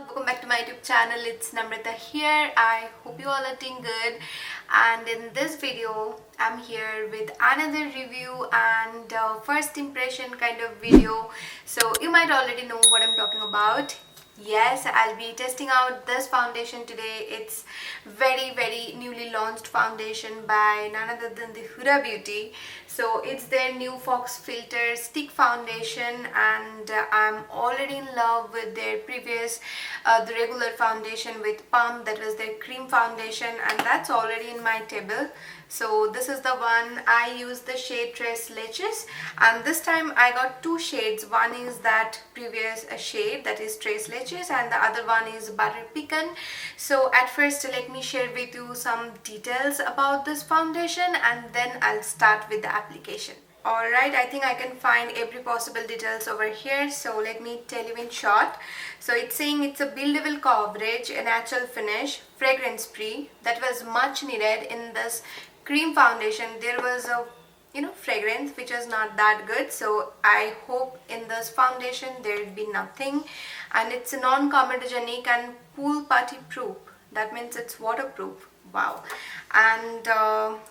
welcome back to my YouTube channel. It's Namrata here. I hope you all are doing good, and in this video I'm here with another review and first impression kind of video. So you might already know what I'm talking about. Yes, I'll be testing out this foundation today. It's very newly launched foundation by none other than the Huda Beauty. So it's their new Fauxfilter stick foundation, and I'm already in love with their previous the regular foundation with pump. That was their cream foundation, and that's already in my table. So this is the one. I use the shade Tres Leches, and this time I got two shades. One is that previous shade, that is Tres Leches, and the other one is Butter Pecan. So at first let me share with you some details about this foundation, and then I'll start with the application. Alright, I think I can find every possible details over here, so let me tell you in short. So it's saying it's a buildable coverage, a natural finish, fragrance free. That was much needed in this cream foundation. There was a fragrance which was not that good, so I hope in this foundation there will be nothing. And it's a non-comedogenic and pool party proof. That means it's waterproof. Wow. And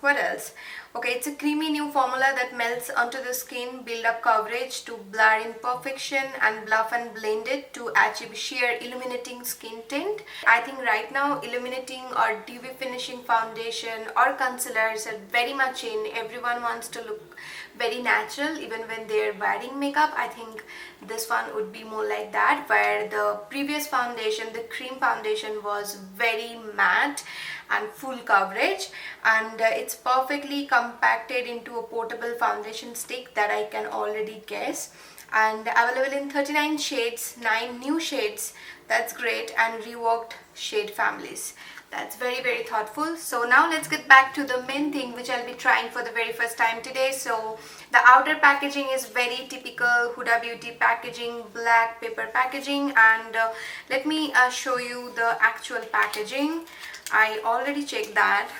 what else? Okay, it's a creamy new formula that melts onto the skin, build up coverage to blur imperfection, and bluff and blend it to achieve sheer illuminating skin tint. I think right now illuminating or dewy finishing foundation or concealers are very much in. Everyone wants to look very natural even when they're wearing makeup. I think this one would be more like that, where the previous foundation, the cream foundation, was very matte and full coverage, and it's perfectly compacted into a portable foundation stick that I can already guess, and available in 39 shades, 9 new shades. That's great. And reworked shade families. That's very thoughtful. So now let's get back to the main thing, which I'll be trying for the very first time today. So the outer packaging is very typical Huda Beauty packaging, black paper packaging, and let me show you the actual packaging. I already checked that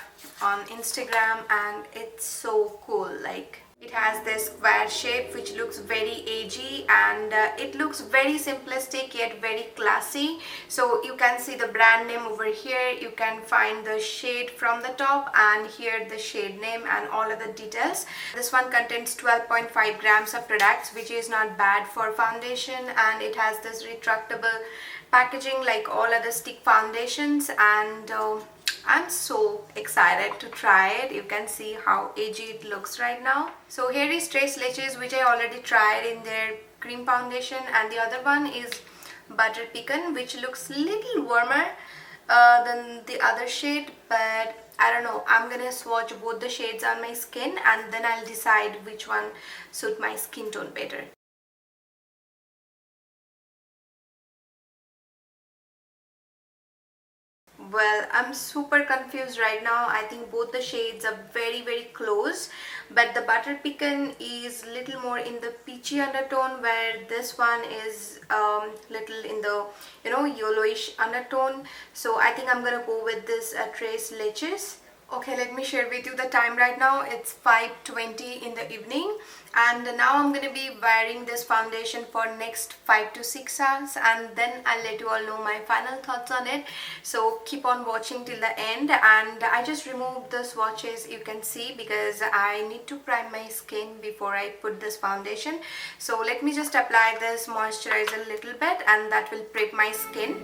on Instagram, and it's so cool. Like, it has this square shape which looks very edgy, and it looks very simplistic yet very classy. So you can see the brand name over here. You can find the shade from the top, and here the shade name and all other details. This one contains 12.5 grams of products, which is not bad for foundation, and it has this retractable packaging like all other stick foundations, and I'm so excited to try it. You can see how edgy it looks right now. So here is Tres Leches, which I already tried in their cream foundation, and the other one is Butter Pecan, which looks little warmer than the other shade, but I don't know. I'm gonna swatch both the shades on my skin, and then I'll decide which one suit my skin tone better. Well, I'm super confused right now. I think both the shades are very close, but the Butter Pecan is little more in the peachy undertone, where this one is little in the yellowish undertone. So I think I'm gonna go with this Tres Leches. Okay, let me share with you the time right now. It's 5:20 in the evening, and now I'm gonna be wearing this foundation for next 5 to 6 hours, and then I'll let you all know my final thoughts on it. So keep on watching till the end. And I just removed the swatches, you can see, because I need to prime my skin before I put this foundation. So let me just apply this moisturizer a little bit, and that will prep my skin.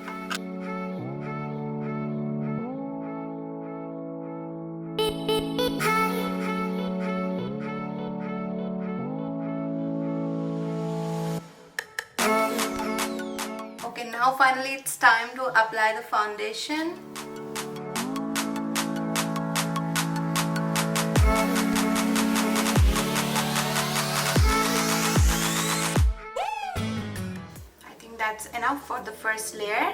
Okay, now finally it's time to apply the foundation. I think that's enough for the first layer.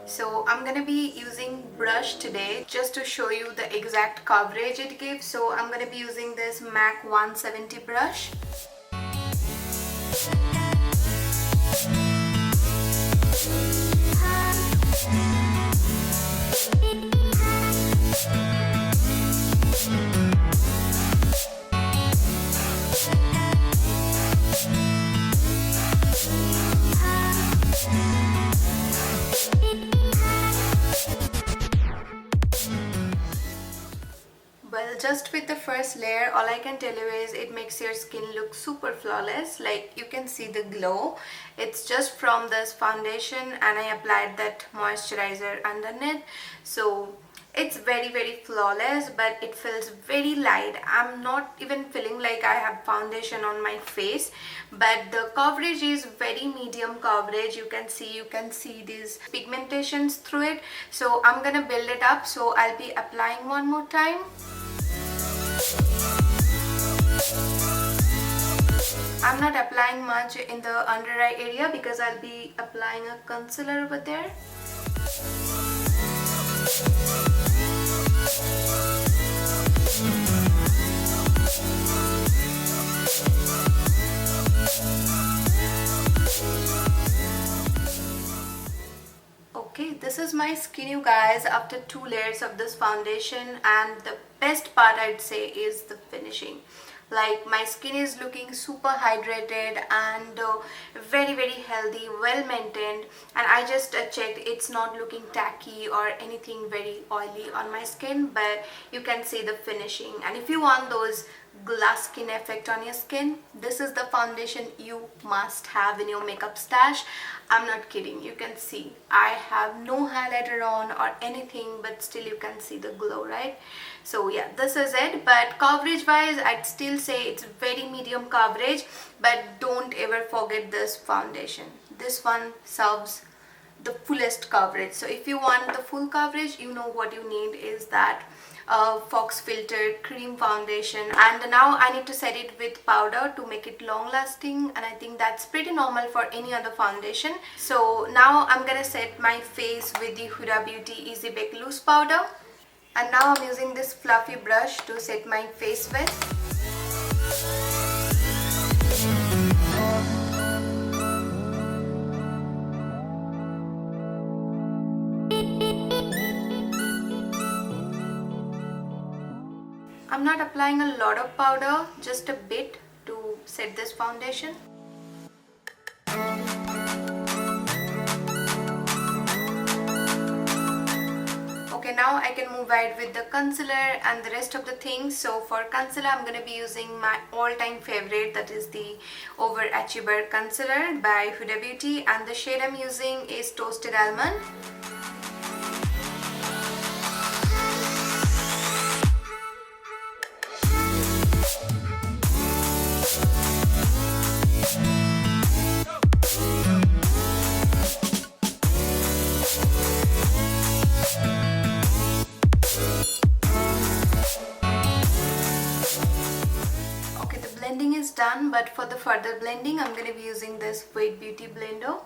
So I'm gonna be using brush today just to show you the exact coverage it gives. So I'm gonna be using this MAC 170 brush. just with the first layer, all I can tell you is it makes your skin look super flawless. Like you can see the glow. It's just from this foundation, and I applied that moisturizer underneath. So it's very flawless, but it feels very light. I'm not even feeling like I have foundation on my face, but the coverage is very medium coverage. You can see these pigmentations through it. So I'm gonna build it up, so I'll be applying one more time. I'm not applying much in the under eye area because I'll be applying a concealer over there. Okay, this is my skin, you guys, after 2 layers of this foundation, and the best part I'd say is the finishing. Like my skin is looking super hydrated and very healthy, well maintained, and I just checked, it's not looking tacky or anything very oily on my skin, but you can see the finishing. And if you want those glass skin effect on your skin, this is the foundation you must have in your makeup stash. I'm not kidding. You can see I have no highlighter on or anything, but still you can see the glow, right? So yeah, this is it. But coverage wise, I'd still say it's very medium coverage, but don't ever forget this foundation. This one serves the fullest coverage. So if you want the full coverage, you know what you need is that Fauxfilter cream foundation. And now I need to set it with powder to make it long lasting, and I think that's pretty normal for any other foundation. So now I'm gonna set my face with the Huda Beauty Easy Bake Loose Powder, and now I'm using this fluffy brush to set my face with. I'm not applying a lot of powder, just a bit to set this foundation. Okay, now I can move ahead with the concealer and the rest of the things. So for concealer, I'm going to be using my all-time favorite, that is the Overachiever Concealer by Huda Beauty, and the shade I'm using is Toasted Almond. Blending is done, but for the further blending I'm going to be using this Wet Beauty blender.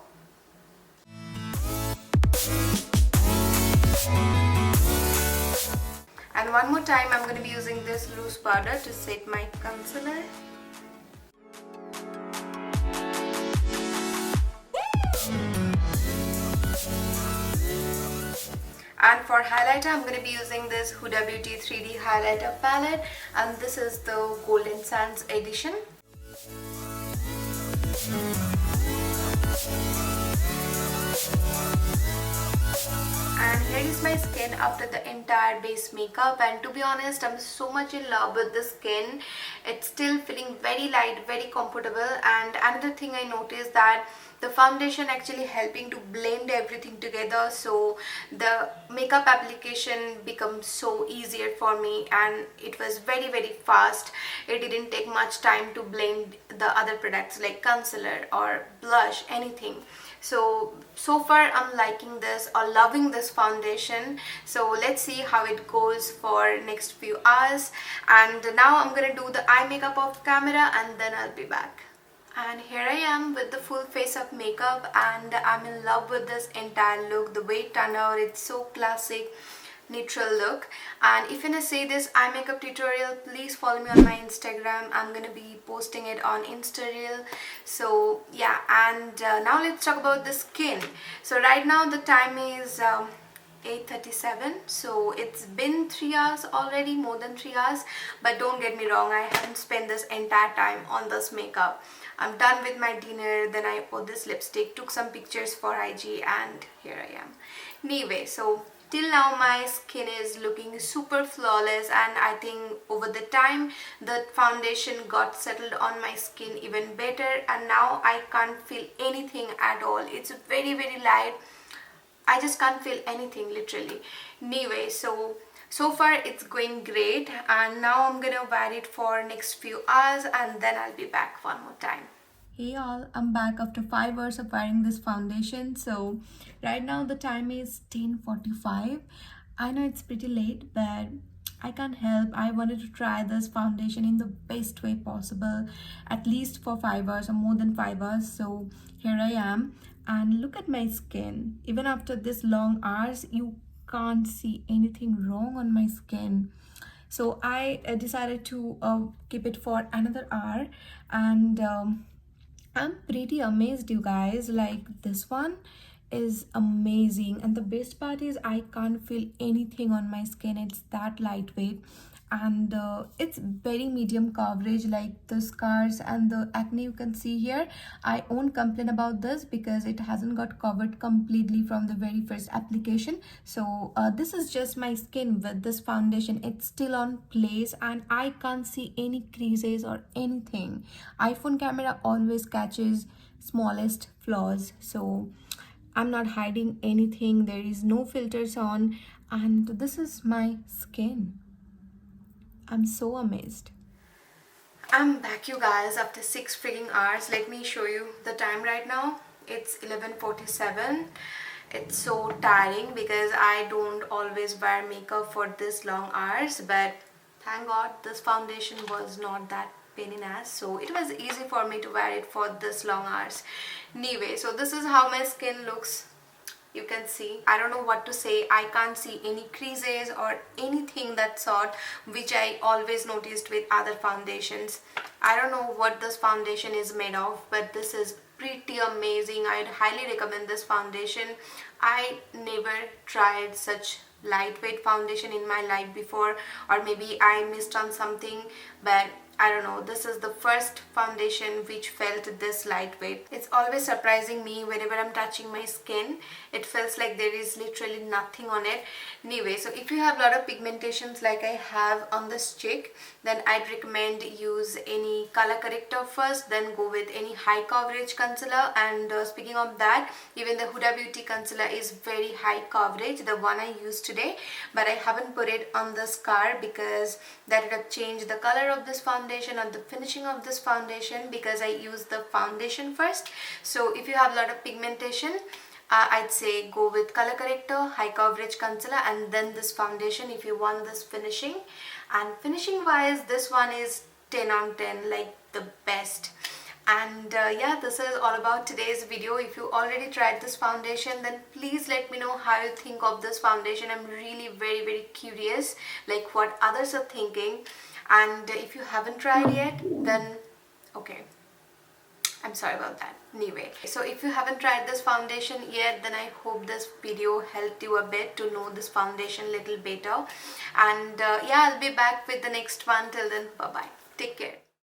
And one more time I'm going to be using this loose powder to set my concealer. And for highlighter, I'm going to be using this Huda Beauty 3D highlighter palette, and this is the Golden Sands edition. And here is my skin after the entire base makeup, and to be honest, I'm so much in love with the skin. It's still feeling very light, very comfortable. And another thing I noticed that the foundation actually helping to blend everything together, so the makeup application becomes so easier for me, and it was very fast. It didn't take much time to blend the other products like concealer or blush, anything. So far I'm liking this or loving this foundation. So let's see how it goes for next few hours. And now I'm gonna do the eye makeup off camera, and then I'll be back. And here I am with the full face of makeup, and I'm in love with this entire look. The way it turned out, it's so classic, neutral look. And if you wanna see this eye makeup tutorial, please follow me on my Instagram. I'm gonna be posting it on Instagram. So yeah, and now let's talk about the skin. So right now the time is 8:37, so it's been 3 hours already, more than 3 hours. But don't get me wrong, I haven't spent this entire time on this makeup. I'm done with my dinner, then I put this lipstick, took some pictures for IG, and here I am. Anyway, so till now my skin is looking super flawless, and I think over the time the foundation got settled on my skin even better, and now I can't feel anything at all. It's very light. I just can't feel anything literally. Anyway, so far it's going great, and now I'm gonna wear it for next few hours and then I'll be back one more time. Hey all, I'm back after 5 hours of wearing this foundation. So right now the time is 10:45. I know it's pretty late, but I can't help. I wanted to try this foundation in the best way possible, at least for 5 hours or more than 5 hours. So here I am, and look at my skin. Even after this long hours, you can't see anything wrong on my skin. So I decided to keep it for another hour, and I'm pretty amazed, you guys. Like, this one is amazing, and the best part is I can't feel anything on my skin. It's that lightweight, and it's very medium coverage. Like the scars and the acne you can see here, I won't complain about this because it hasn't got covered completely from the very first application. So this is just my skin with this foundation. It's still on place, and I can't see any creases or anything. iPhone camera always catches smallest flaws, so I'm not hiding anything. There is no filters on, and this is my skin. I'm so amazed. I'm back, you guys, after 6 freaking hours. Let me show you the time right now. It's 11:47. It's so tiring because I don't always wear makeup for this long hours, but thank God this foundation was not that pain in ass, so it was easy for me to wear it for this long hours. Anyway, so this is how my skin looks. You can see, I don't know what to say. I can't see any creases or anything that sort, which I always noticed with other foundations. I don't know what this foundation is made of, but this is pretty amazing. I'd highly recommend this foundation. I never tried such lightweight foundation in my life before, or maybe I missed on something, but I don't know, this is the first foundation which felt this lightweight. It's always surprising me whenever I'm touching my skin. It feels like there is literally nothing on it. Anyway, so if you have a lot of pigmentations like I have on this cheek, then I'd recommend use any color corrector first, then go with any high coverage concealer. And speaking of that, even the Huda Beauty concealer is very high coverage, the one I used today, but I haven't put it on the scar because that would have changed the color of this foundation or the finishing of this foundation, because I use the foundation first. So if you have a lot of pigmentation, I'd say go with color corrector, high coverage concealer, and then this foundation if you want this finishing. And finishing wise, this one is 10 on 10, like the best. And yeah, this is all about today's video. If you already tried this foundation, then please let me know how you think of this foundation. I'm really very curious, like what others are thinking. And if you haven't tried yet, then okay, I'm sorry about that. Anyway, so if you haven't tried this foundation yet, then I hope this video helped you a bit to know this foundation a little better. And yeah, I'll be back with the next one. Till then, bye bye, take care.